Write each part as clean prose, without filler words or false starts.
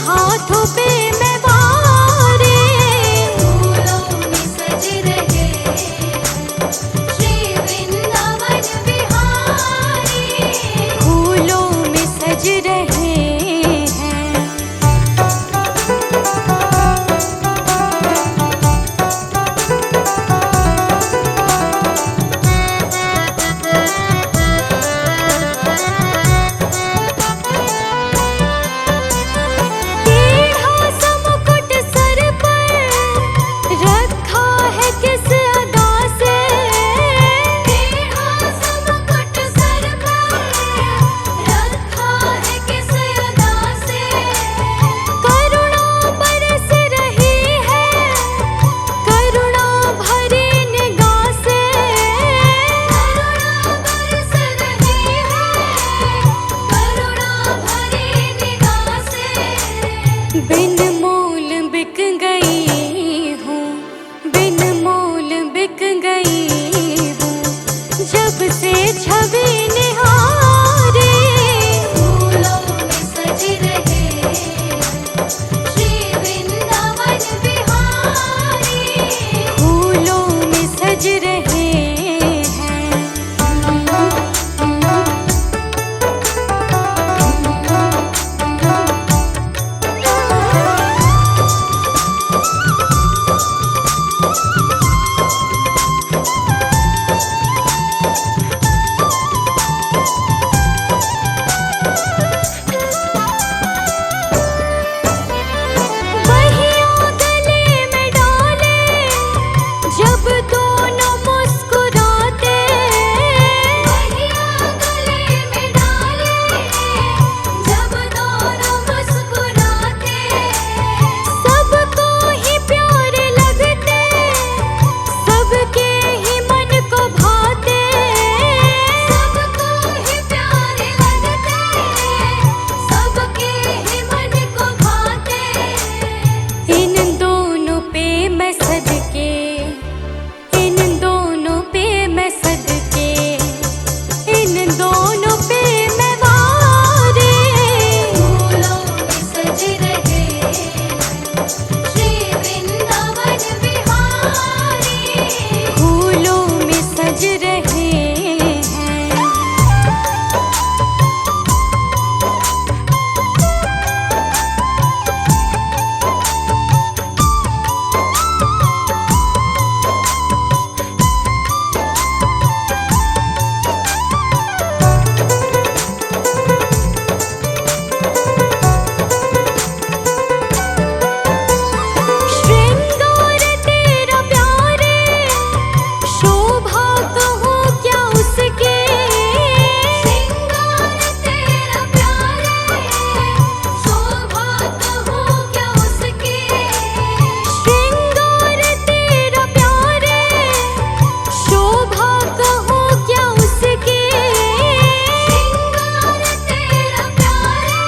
हाथों पे मैं वारे, फूलों में सज रहे श्री वृंदावन बिहारी, फूलों में सज रहे हैं। टेढ़ा सा मुकुट सर पर रखा है किस अदा से, टेढ़ा सा मुकुट सर पर रखा है किस अदा से, करुणा बरस रही है करुणा भरी निगाह से, करुणा बरस रही है करुणा भरी निगाह से, बिन मोल बिक गई हूँ, बिन मोल बिक गई हूँ, जब से छवि निहारी, फूलों में सज रहे श्री वृंदावन बिहारी, फूलों में सज रहे हैं। बहिया गले में डाले जब दोनों मुस्कुराते, बहिया गले में डाले जब दोनों मुस्कुराते, सबको ही प्यारे लगते सबके ही मन को भाते, सबको ही प्यारे लगते सबके ही मन को भाते, इन दोनों पे मैं सदके, इन दोनों पे मैं सदके, इन दोनों पे मैं वारे, फूलों में सज रहे श्री वृंदावन बिहारी, फूलों में सज रहे हैं। श्रृंगार तेरा प्यारे शोभा कहूँ क्या उसके, श्रृंगार तेरा प्यारे शोभा कहूँ क्या उसके, श्रृंगार तेरा प्यारे शोभा कहूँ क्या उसके, श्रृंगार तेरा प्यारे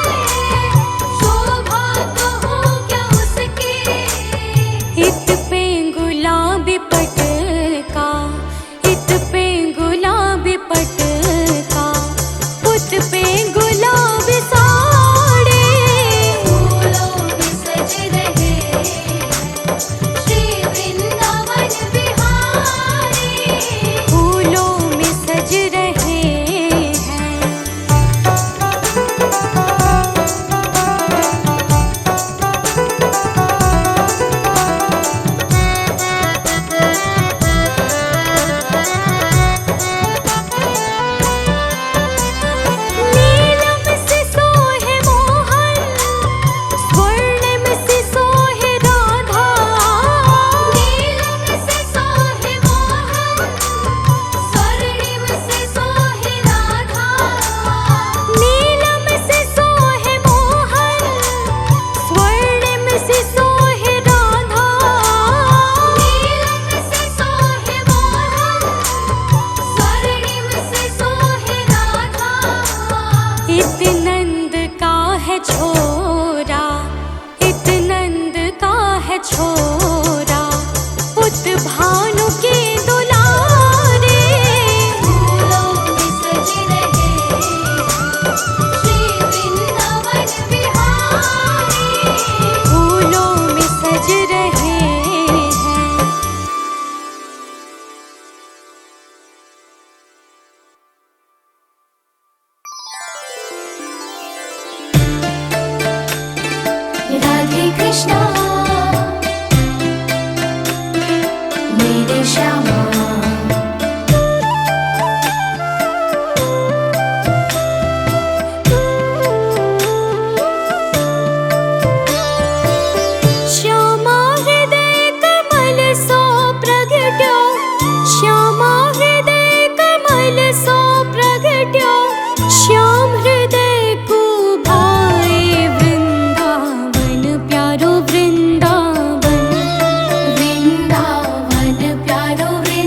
शोभा कहूँ क्या उसके, इत पे गुलाबी पट का, इत पे गुलाबी पट का, उत पे गुलाबी साड़ी, फूलों में सज रहे श्री वृंदावन बिहारी, फूलों में सज रहे हैं। नीलम से सोहे मोहन, स्वर्णिम से सोहे राधा, नीलम से सोहे मोहन स्वर्णिम से सोहे राधा, नीलम से सोहे मोहन, स्वर्णिम से सोहे राधा, नीलम से सोहे मोहन स्वर्णिम से सोहे राधा, इत नंद का है छोरा, इत नंद का है छोरा, उत भानु के दुलारे, फूलों में सज रहे श्री वृंदावन बिहारी, कृष्णा मेरे श्यामा श्यामा हृदय कमल सो प्रगट्यो श्यामा हृदय कमल सो प्रगट्यो श्याम हृदय को भाए वृंदावन प्यारो वृंदावन वृंदावन प्यारो वृंदावन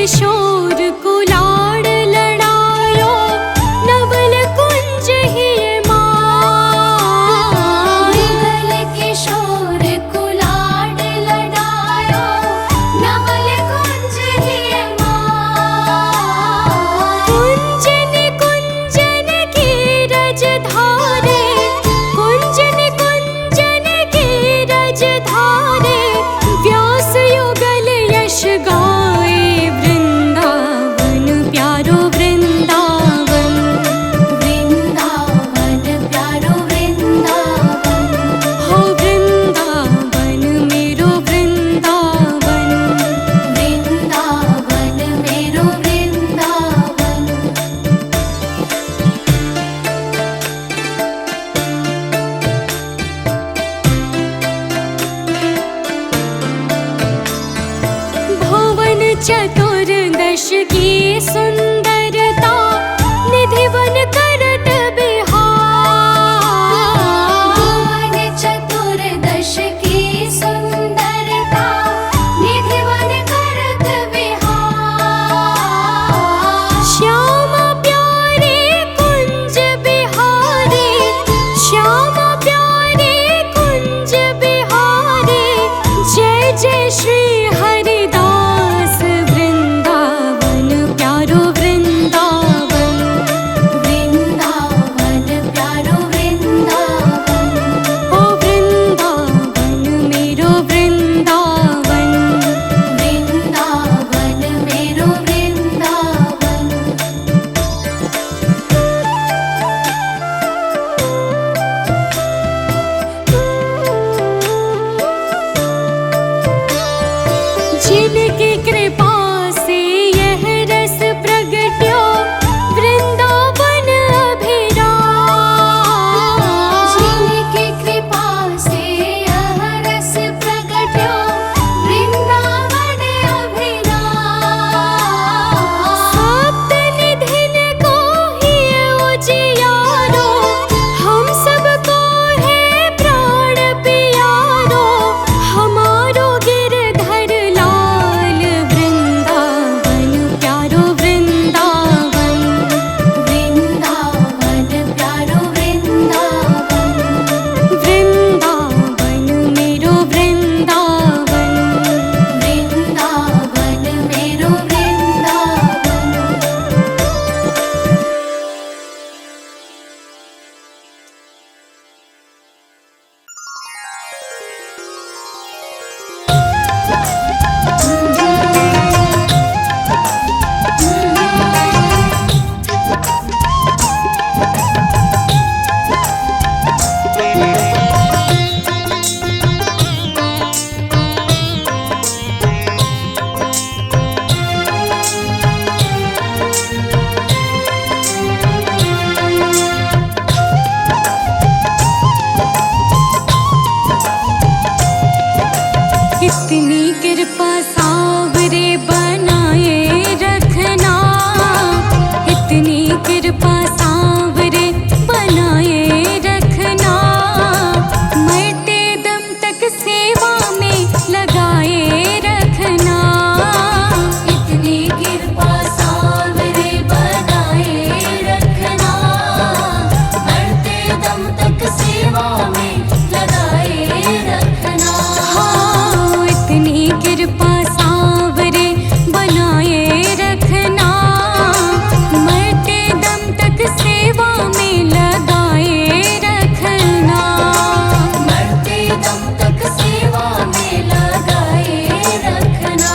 किशोर कुलाड़ लड़ायो नवल कुंज ही माँ। युगल किशोर कुलाड़ लड़ायो नवल कुंज ही माँ। कुंजन कुंजन की रज धारे, कुंजन कुंजन की रज धारे, व्यास युगल यश गाए वृंदावन प्यारो वृंदावन। वृंदावन प्यारो वृंदावन। हो वृंदावन मेरो वृंदावन। वृंदावन मेरो वृंदावन। भुवन चतुर्दश की सुंदरता, निधिवन करत बिहार। भुवन चतुर्दश की सुंदरता, निधिवन करत विहार। श्यामा प्यारे कुंज बिहारी, श्यामा प्यारे कुंज बिहारी, जय जय श्री हरिदास वृंदावन प्यारो वृंदावन। वृंदावन प्यारो वृंदावन। ओ वृंदावन मेरो वृंदावन। वृंदावन मेरो वृंदावन। जिनकी कृपा से यह रस प्रगट्यो वृंदावन अभिराम। जिनकी कृपा से यह रस प्रगट्यो वृंदावन अभिराम। सप्त निधिन को ही उजियारो, हम सबको है प्राण पियारो, हमारो गिरधर लाल वृंदावन प्यारो वृंदावन। वृंदावन प्यारो वृंदावन। वृंदावन मेरो वृंदावन। वृंदावन मेरो वृंदावन। इतनी कृपा सावरे बनाए रखना, इतनी कृपा सावरे बनाए रखना, मरते दम तक सेवा में लगाए रखना। इतनी कृपा सावरे बनाए रखना, मरते दम तक सेवा में लगाए रखना। हाँ, इतनी कृपा सावरे बनाए रखना, मरते दम तक सेवा में लगाए रखना। मरते दम तक सेवा में लगाए रखना।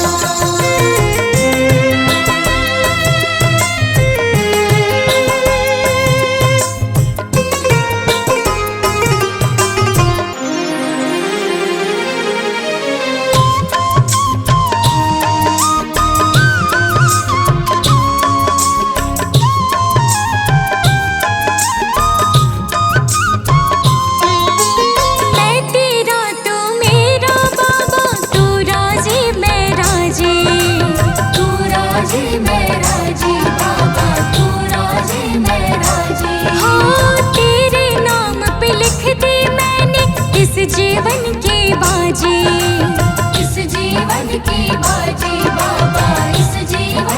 मैं तेरा तू मेरा बाबा, तू राजी मैं राजी। तू राजी मैं राजी बाबा, तू राजी मैं राजी। हाँ, तेरे नाम पे लिख दी मैंने इस जीवन की बाजी। इस जीवन की बाजी बाबा, इस जीवन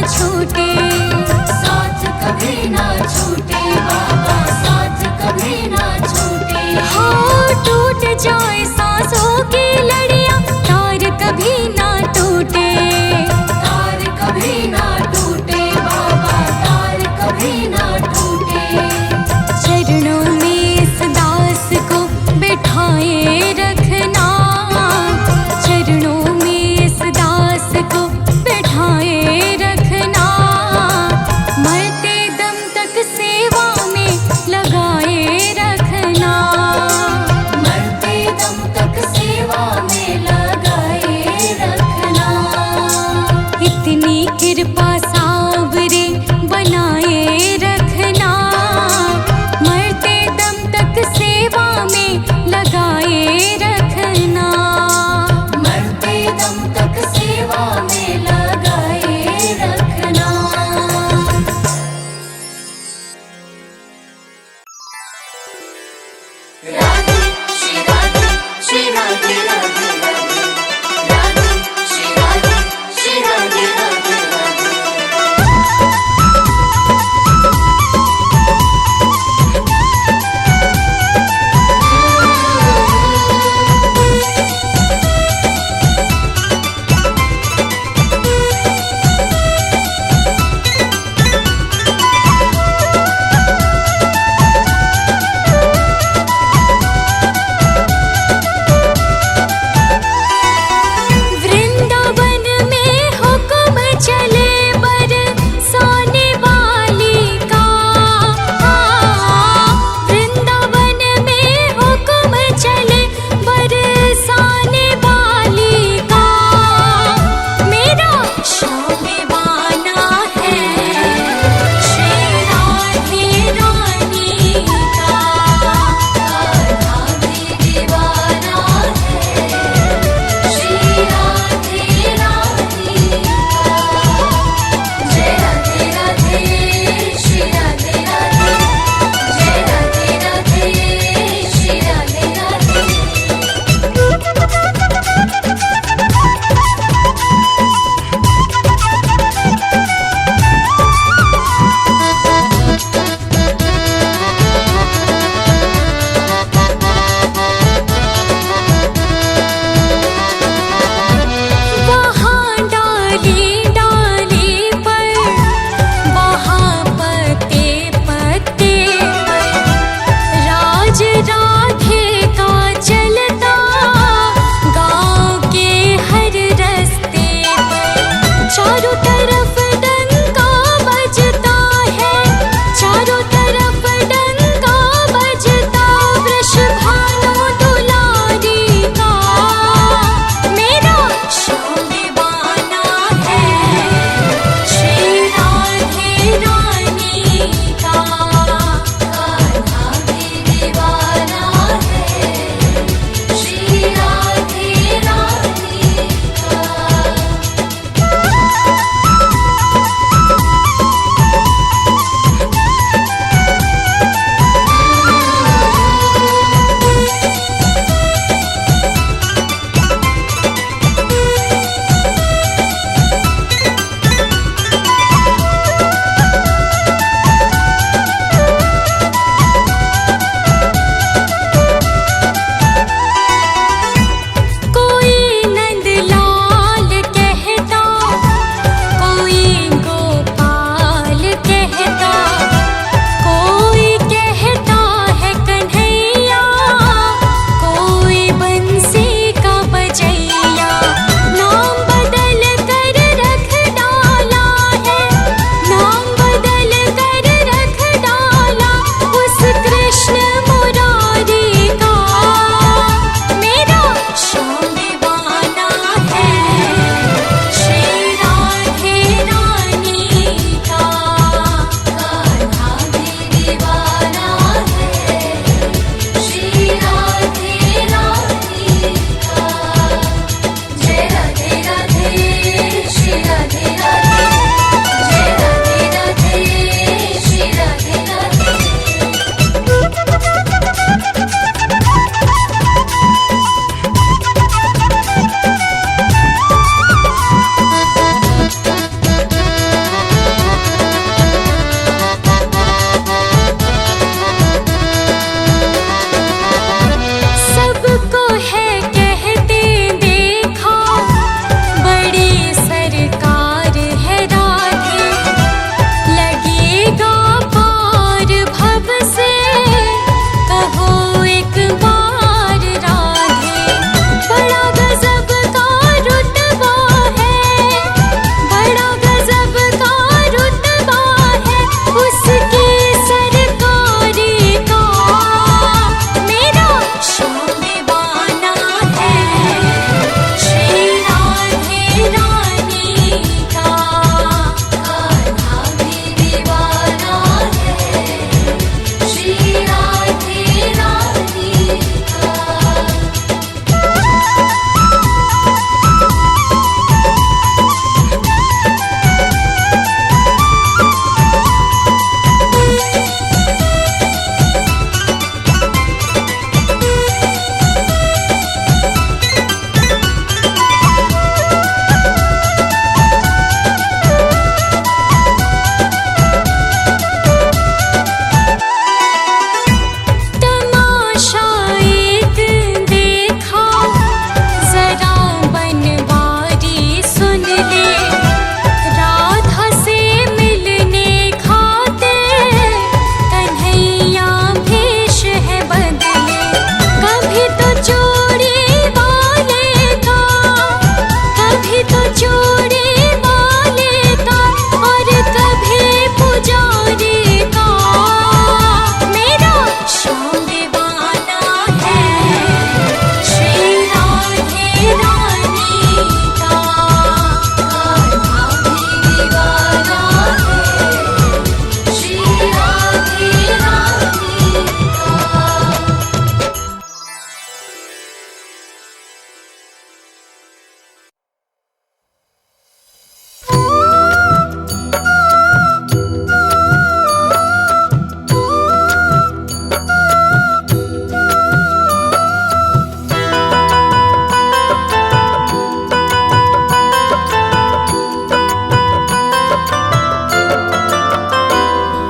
छूटे, साथ कभी ना छूटे बाबा, साथ कभी ना छूटे। हो टूट जाए सांसों की लड़ियां, तार कभी ना टूटे, तार कभी ना टूटे बाबा, तार कभी ना टूटे। चरणों में इस दास को बिठाए रखना, चरणों में इस दास को बिठाए रखना, मरते दम तक सेवा में लगाए रखना, मरते दम तक सेवा में लगाए रखना। इतनी कृपा सावरे बनाए रखना, मरते दम तक सेवा में लगाए रखना, मरते दम तक सेवा में लगाए रखना। राधे श्री राधे श्री राधे राधे राधे, राधे श्री राधे श्री राधे राधे राधे।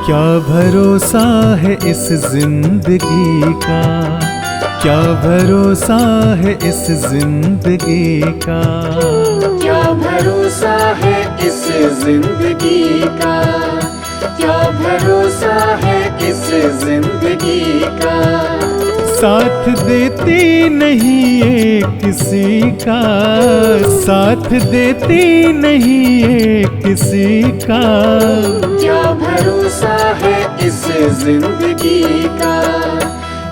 क्या भरोसा है इस जिंदगी का, क्या भरोसा है इस जिंदगी का, क्या भरोसा है इस जिंदगी का, क्या भरोसा है इस जिंदगी का। साथ देती नहीं ये किसी का, साथ देती नहीं ये किसी का, क्या भरोसा है इस जिंदगी का,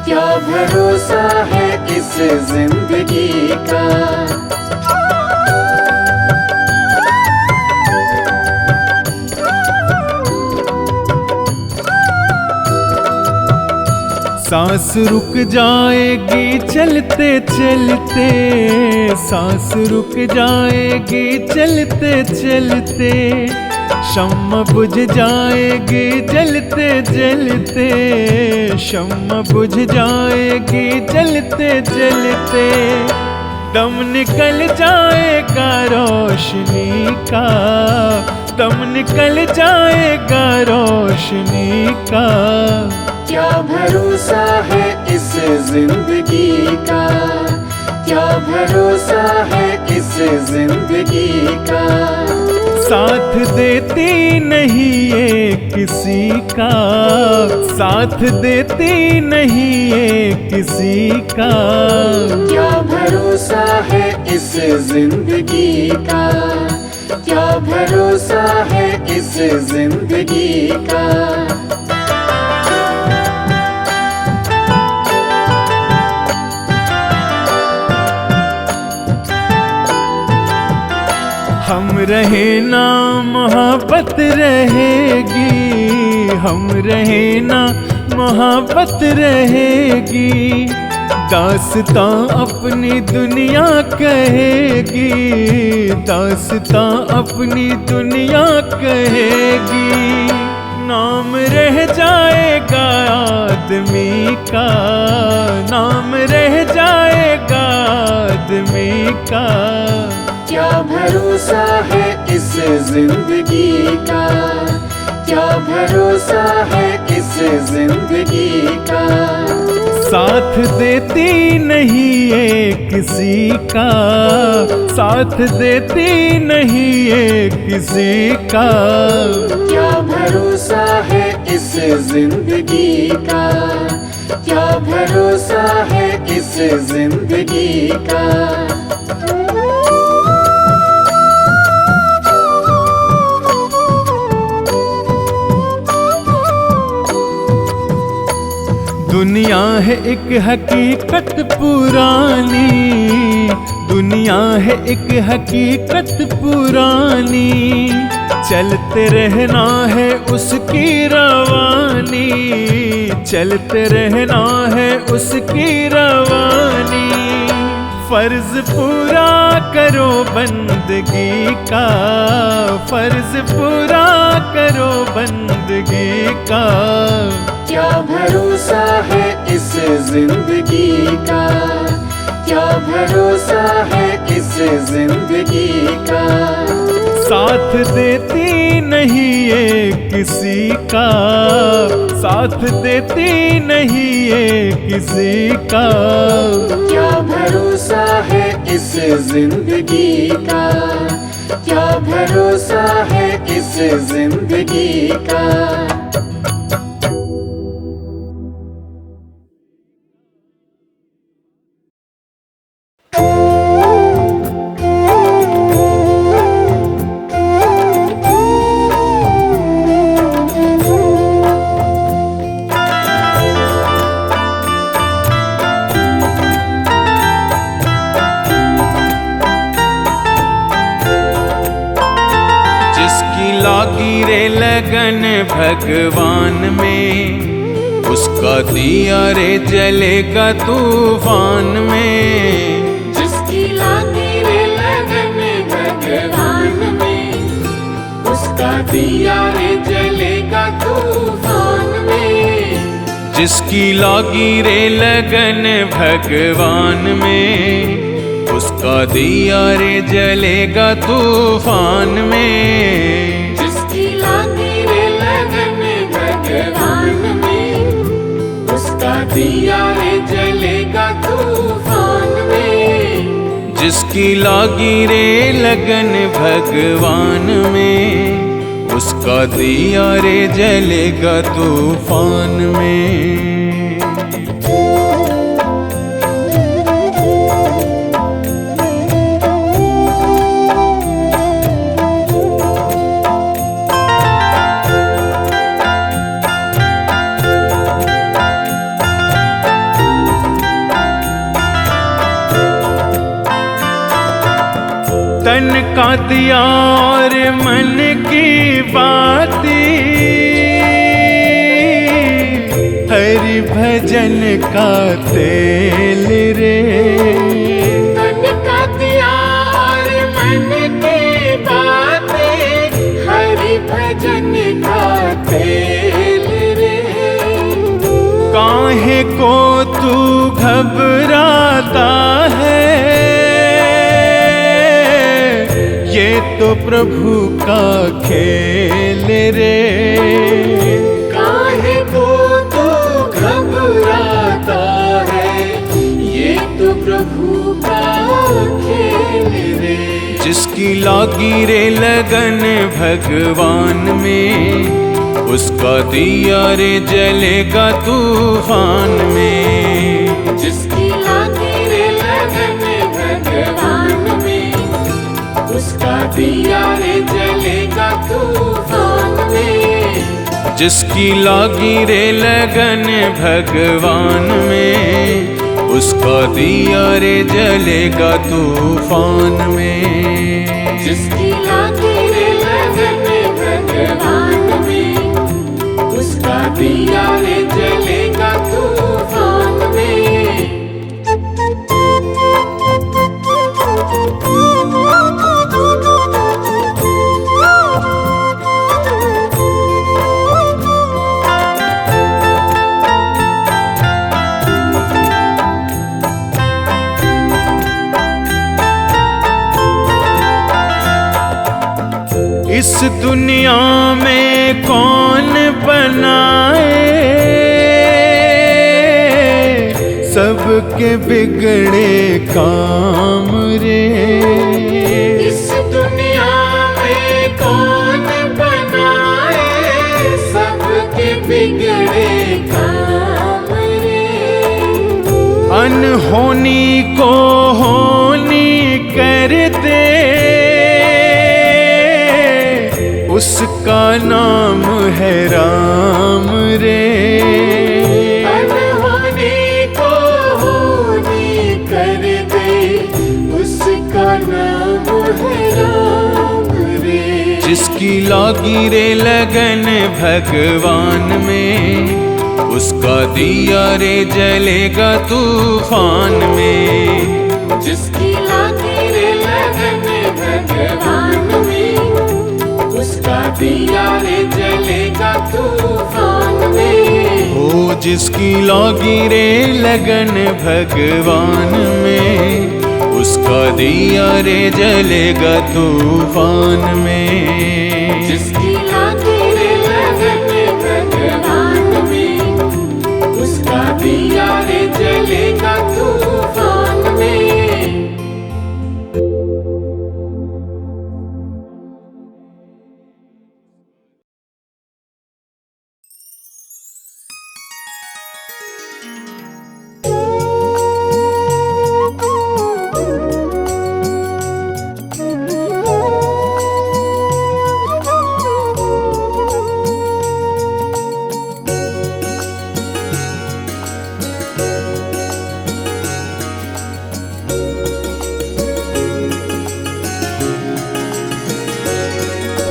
क्या भरोसा है इस जिंदगी का। सांस रुक जाएगी चलते चलते, सांस रुक जाएगी चलते चलते, शम्मा बुझ जाएगी जलते जलते, शम्मा बुझ जाएगी जलते जलते, दम निकल जाएगा रोशनी का, दम निकल जाएगा रोशनी का। क्या भरोसा है इस जिंदगी का, क्या भरोसा है इस जिंदगी का। साथ देती नहीं ये किसी का, साथ देती नहीं ये किसी का, क्या भरोसा है इस जिंदगी का, क्या भरोसा है इस जिंदगी का। हम रहे ना मोहब्बत रहेगी, हम रहे ना मोहब्बत रहेगी, दास्तां अपनी दुनिया कहेगी, दास्तां अपनी दुनिया कहेगी। नाम रह जाएगा आदमी का, नाम रह जाएगा आदमी का। क्या भरोसा है इस जिंदगी का, क्या भरोसा है इस जिंदगी का। साथ देती नहीं ये किसी का, साथ देती नहीं ये किसी का, क्या भरोसा है इस जिंदगी का, क्या भरोसा है इस जिंदगी का। दुनिया है एक हकीकत पुरानी, दुनिया है एक हकीकत पुरानी, चलते रहना है उसकी रवानी, चलते रहना है उसकी रवानी। फर्ज पूरा करो बंदगी का, फर्ज पूरा करो बंदगी का। क्या भरोसा है इस जिंदगी का, क्या भरोसा है इस जिंदगी का। साथ देती नहीं ये किसी का, साथ देती नहीं ये किसी का। क्या भरोसा है इस जिंदगी का, क्या भरोसा है इस जिंदगी का। लागी रे लगन भगवान में, उसका दिया रे जलेगा तूफान में। जिसकी लागी रे लगन भगवान में, उसका दिया रे जलेगा तूफान में। जिसकी लागी रे लगन भगवान में, उसका दिया रे जलेगा तूफान में। जिसकी लागी रे लगन दिया रे जलेगा तूफान में। जिसकी लागी रे लगन भगवान में, उसका दिया रे जलेगा तूफान में। तन का दिया और मन की बातें, हरि भजन का तेल रे। तन का दिया और मन की बातें, हरि भजन का तेल रे। काहे को तू घबराता है, ये तो प्रभु का खेल रे। काहे को तू घबराता है, ये तो प्रभु का खेल रे। जिसकी लागी रे लगन भगवान में, उसका दिया रे जलेगा तूफान में। जिसकी लागी रे लगन भगवान में, उसका दिया रे जलेगा तूफान में। जिसकी लागी रे लगन भगवान में, उसका दिया रे जलेगा तूफान में। जिसकी लागी रे लगन भगवान में, उसका दिया रे जलेगा तूफान में। इस दुनिया में कौन बनाए, सबके बिगड़े काम रे। इस दुनिया में कौन बनाए, सबके बिगड़े काम रे। अनहोनी को होनी कर दे, उसका नाम है राम रे। अनहोनी को होनी कर दे, उसका नाम है राम रे। जिसकी लागी रे लगन भगवान में, उसका दिया रे जलेगा तूफान में। जिसकी लागी रे लगन भगवान में, उसका दिया रे जलेगा तूफान में। ओ जिसकी लागी रे लगन भगवान में, उसका दिया रे जलेगा तूफान में। जिसकी लागी रे लगन भगवान में, उसका दिया रे जलेगा तूफान में।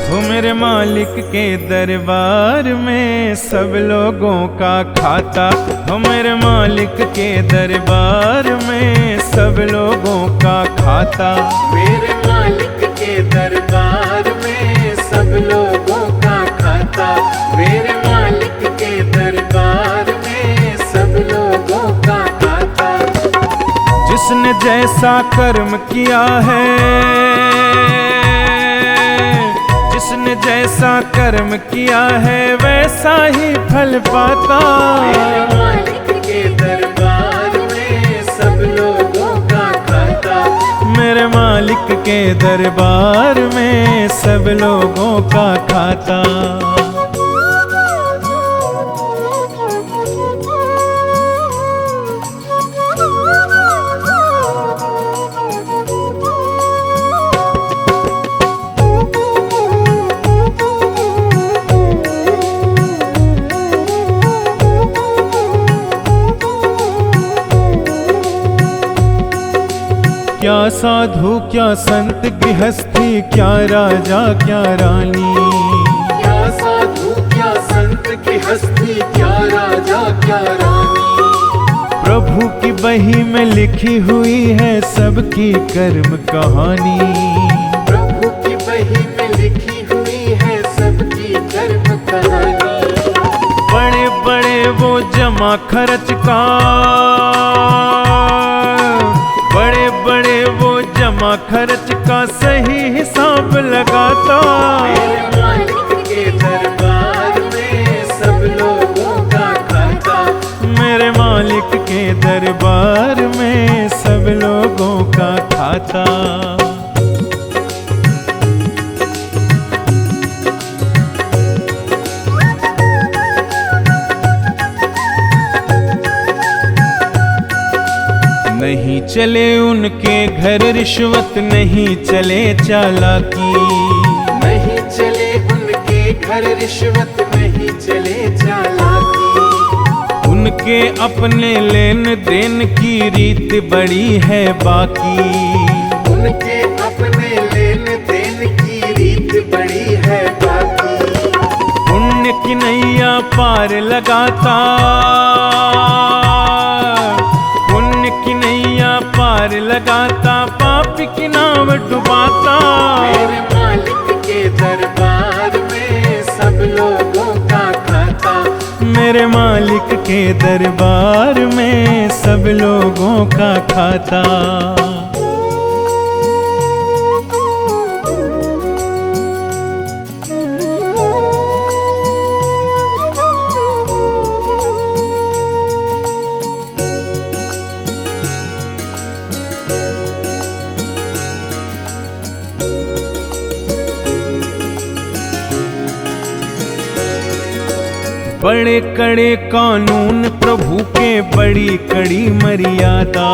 हो मेरे मालिक के दरबार में सब लोगों का खाता। हो मेरे मालिक के दरबार में सब लोगों का खाता। मेरे मालिक के दरबार में सब लोगों का खाता। मेरे मालिक के दरबार में सब लोगों का खाता। जिसने जैसा कर्म किया है, जिसने जैसा कर्म किया है वैसा ही फल पाता। मेरे मालिक के के दरबार में सब लोगों का खाता। क्या साधु क्या संत गृहस्थी, क्या राजा क्या रानी, क्या साधु क्या संत गृहस्थी, क्या राजा क्या रानी, प्रभु की बही में लिखी हुई है सबकी कर्म कहानी। प्रभु की बही में लिखी हुई है सबकी कर्म कहानी। बड़े बड़े वो जमा खर्च का, बड़े बड़े वो जमा खर्च का सही हिसाब लगाता। मेरे मालिक के दरबार में सब लोगों का खाता। मेरे मालिक के दरबार में सब लोगों का खाता। नहीं चले उनके घर रिश्वत, नहीं चले चालाकी, नहीं चले उनके घर रिश्वत, नहीं चले चालाकी। उनके अपने लेन देन की रीत बड़ी है बाकी। उनके अपने लेन देन की रीत बड़ी है बाकी। पुण्य की नैया पार लगाता, पुण्य की नैया पार लगाता, पाप की नाव डुबाता। मेरे मालिक के दरबार में सब लोगों का खाता। मेरे मालिक के दरबार में सब लोगों का खाता। बड़े कड़े कानून प्रभु के, बड़ी कड़ी मर्यादा।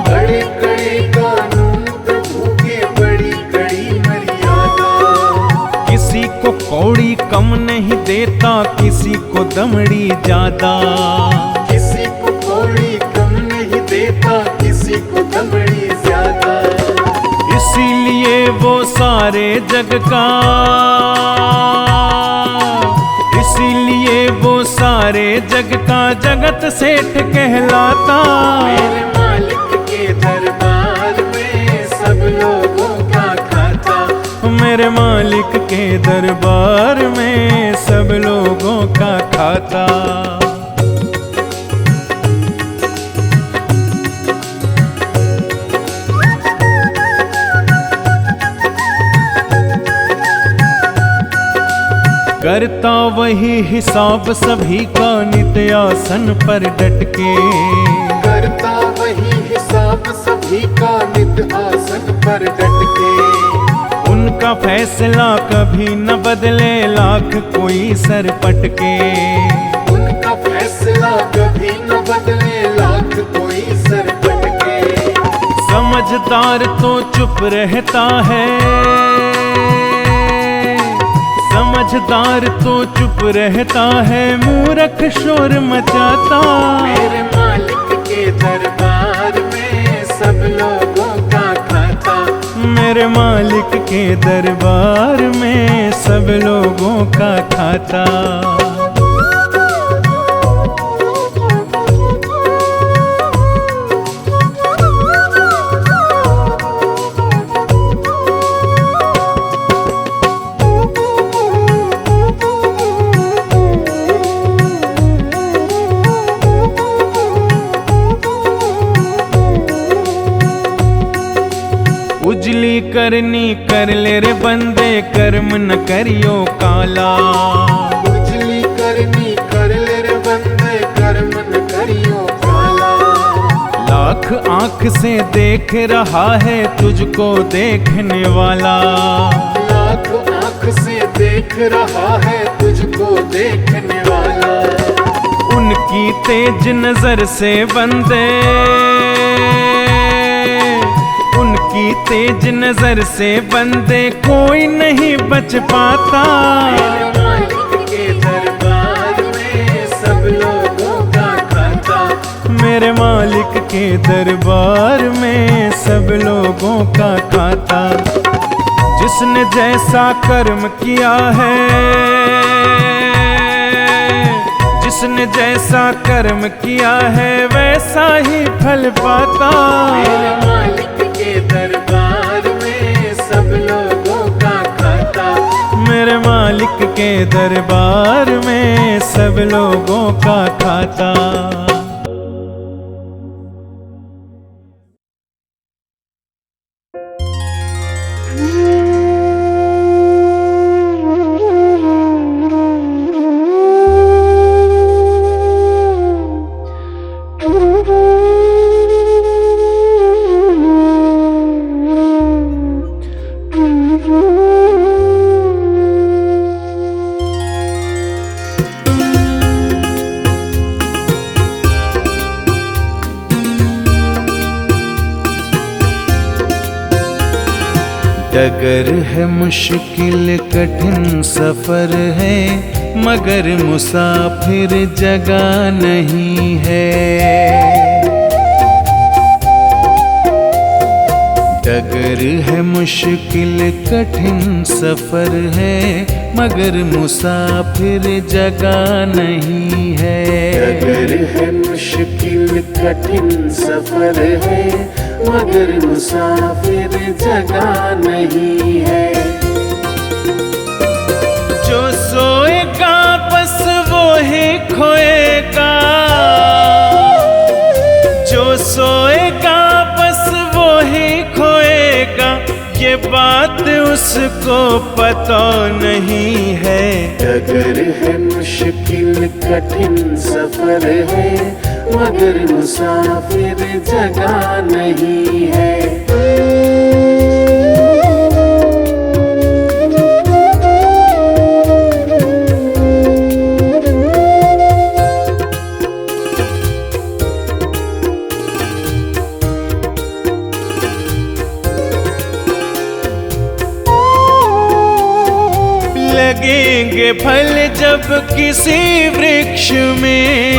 बड़े कड़े कानून प्रभु के, बड़ी कड़ी मर्यादा। किसी को कौड़ी कम नहीं देता, किसी को दमड़ी ज्यादा। किसी को कौड़ी कम नहीं देता, किसी को दमड़ी ज्यादा। इसीलिए वो सारे जग का, इसीलिए वो सारे जग का जगत सेठ कहलाता। मेरे मालिक के दरबार में सब लोगों का खाता। मेरे मालिक के दरबार में सब लोगों का खाता। करता वही हिसाब सभी का, नित्य आसन पर डट के। करता वही हिसाब सभी का, नित्य आसन पर डट के। उनका फैसला कभी न बदले, लाख कोई सर पटके। उनका फैसला कभी न बदले, लाख कोई सर पटके। समझदार तो चुप रहता है, समझदार तो चुप रहता है, मूर्ख शोर मचाता। मेरे मालिक के दरबार में सब लोगों का खाता। मेरे मालिक के दरबार में सब लोगों का खाता। उजली करनी कर ले रे बंदे, कर्म न करियो काला। उजली करनी कर ले रे बंदे, कर्म न करियो काला। लाख लाख आंख से देख रहा है तुझको देखने वाला। लाख आंख से देख रहा है तुझको देखने वाला। उनकी तेज नजर से बंदे, उनकी तेज नजर से बंदे कोई नहीं बच पाता। मेरे मालिक के दरबार में सब लोगों का खाता। मेरे मालिक के दरबार में सब लोगों का खाता। जिसने जैसा कर्म किया है, जिसने जैसा कर्म किया है वैसा ही फल पाता। मेरे मालिक के दरबार में सब लोगों का खाता। मेरे मालिक के दरबार में सब लोगों का खाता। डगर है मुश्किल कठिन सफर है, मगर मुसाफिर जगह नहीं है। डगर है मुश्किल कठिन सफर है, मगर मुसाफिर जगह नहीं है। डगर है मुश्किल कठिन सफर है, मगर मुसाफिर जगह नहीं है। जो सोएगा बस वो ही खोएगा, जो सोएगा बस वो ही खोएगा, ये बात उसको पता नहीं है। डगर है मुश्किल कठिन सफर है, मगर मुसाफिर जगह नहीं है। लगेंगे फल जब किसी वृक्ष में,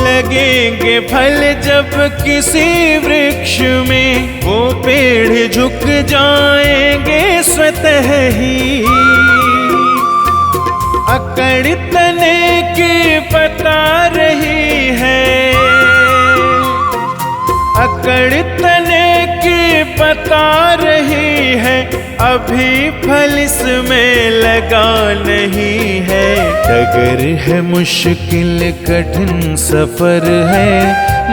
लगेंगे फल जब किसी वृक्ष में, वो पेड़ झुक जाएंगे स्वतः ही। अकड़ तने की बता रही है, अकड़ तने की बता रही है, अभी फल इसमें लगा नहीं है। डगर है मुश्किल कठिन सफर है,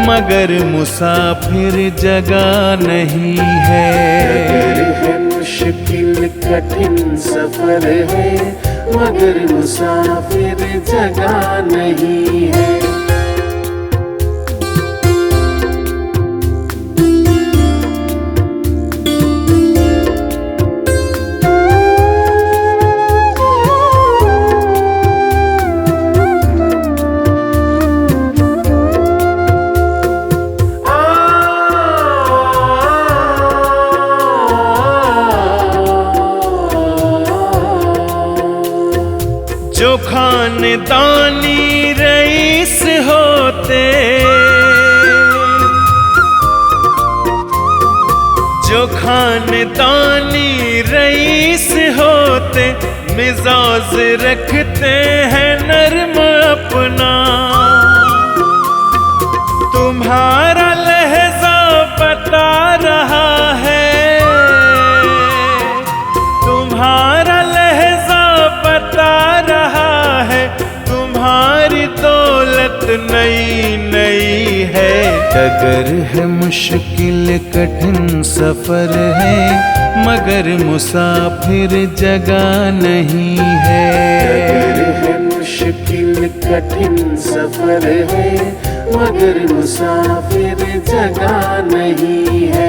मगर मुसाफिर जगह नहीं है। डगर है मुश्किल कठिन सफर है, मगर मुसाफिर जगह नहीं है। जो खानदानी रईस होते, जो खानदानी रईस होते, मिजाज रखते हैं नर्म अपना। तुम्हारा लहजा बता रहा है, तुम्हारा लहजा बता रहा है, तुम्हारी दौलत नई नई है। डगर है मुश्किल कठिन सफर है, मगर मुसाफिर जगह नहीं है। डगर है मुश्किल कठिन सफर है, मगर मुसाफिर जगह नहीं है।